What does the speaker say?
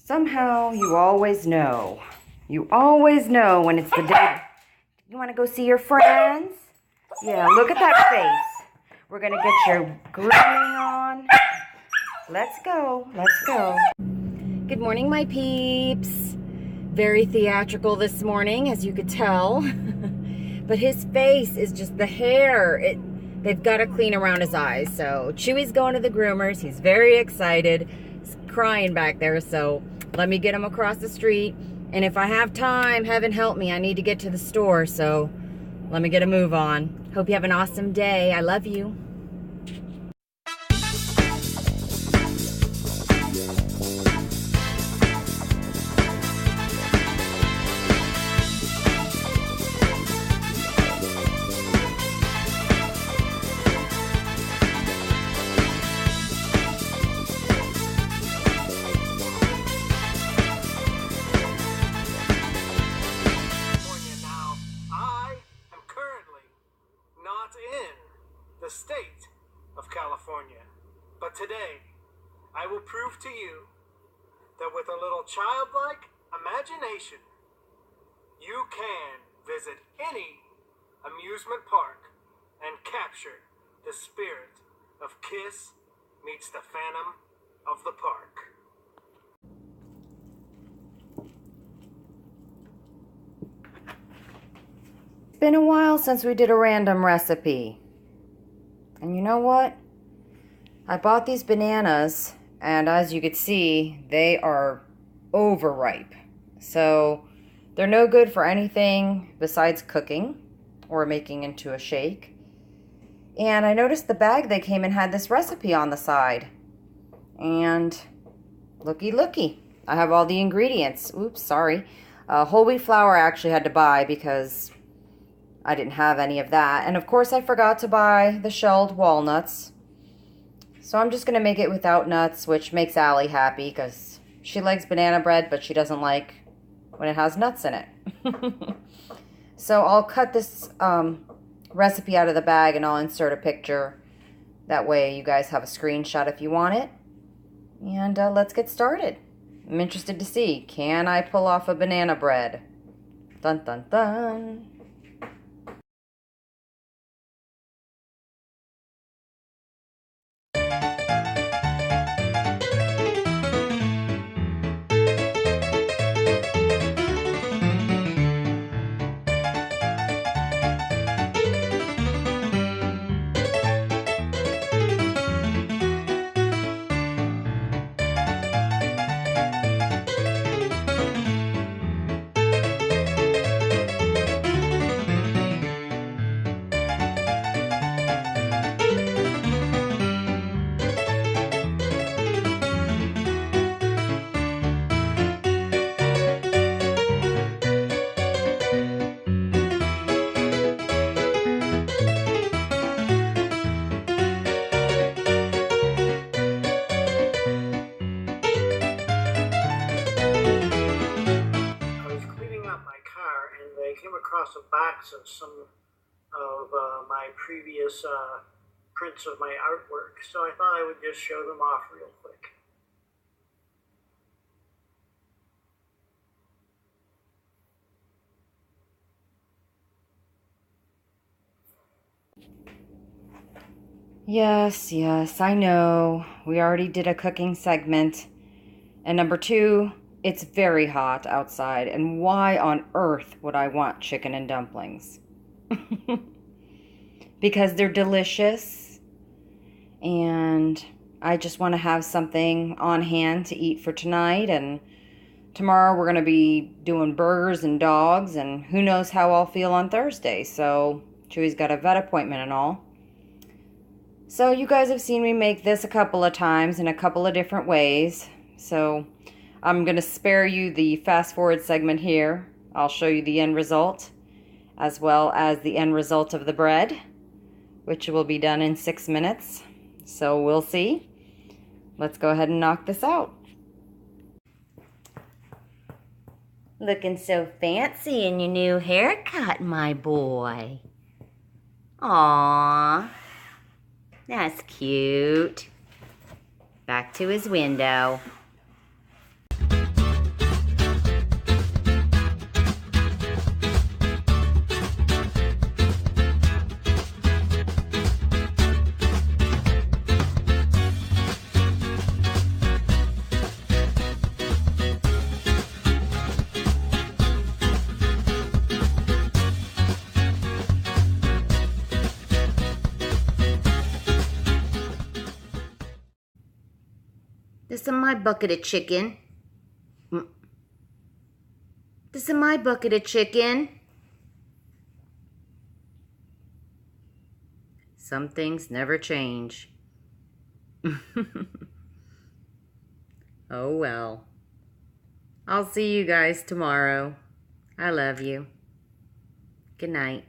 Somehow you always know. You always know when it's the day. You want to go see your friends? Yeah, look at that face. We're going to get your grooming on. Let's go. Let's go. Good morning, my peeps. Very theatrical this morning, as you could tell. But his face is just the hair. They've got to clean around his eyes. So Chewie's going to the groomers. He's very excited. He's crying back there. So let me get him across the street. And if I have time, heaven help me, I need to get to the store. So let me get a move on. Hope you have an awesome day. I love you. State of California. But today, I will prove to you that with a little childlike imagination, you can visit any amusement park and capture the spirit of Kiss meets the Phantom of the Park. It's been a while since we did a random recipe. And you know what? I bought these bananas, and as you could see, they are overripe. So they're no good for anything besides cooking or making into a shake. And I noticed the bag they came in had this recipe on the side. And looky, looky. I have all the ingredients. Oops, sorry. Whole wheat flour I actually had to buy because I didn't have any of that. And of course I forgot to buy the shelled walnuts. So I'm just going to make it without nuts, which makes Allie happy because she likes banana bread, but she doesn't like when it has nuts in it. So I'll cut this recipe out of the bag and I'll insert a picture. That way you guys have a screenshot if you want it. And let's get started. I'm interested to see, can I pull off a banana bread? Dun dun dun. Across the backs of some of my previous prints of my artwork, so I thought I would just show them off real quick. Yes, I know. We already did a cooking segment. And number 2, it's very hot outside, and why on earth would I want chicken and dumplings? Because they're delicious, and I just want to have something on hand to eat for tonight, and tomorrow we're going to be doing burgers and dogs, and who knows how I'll feel on Thursday, so Chewie's got a vet appointment and all. So you guys have seen me make this a couple of times in a couple of different ways, so I'm going to spare you the fast forward segment here. I'll show you the end result, as well as the end result of the bread, which will be done in 6 minutes. So we'll see. Let's go ahead and knock this out. Looking so fancy in your new haircut, my boy. Aww. That's cute. Back to his window. This is my bucket of chicken. This is my bucket of chicken. Some things never change. Oh well. I'll see you guys tomorrow. I love you. Good night.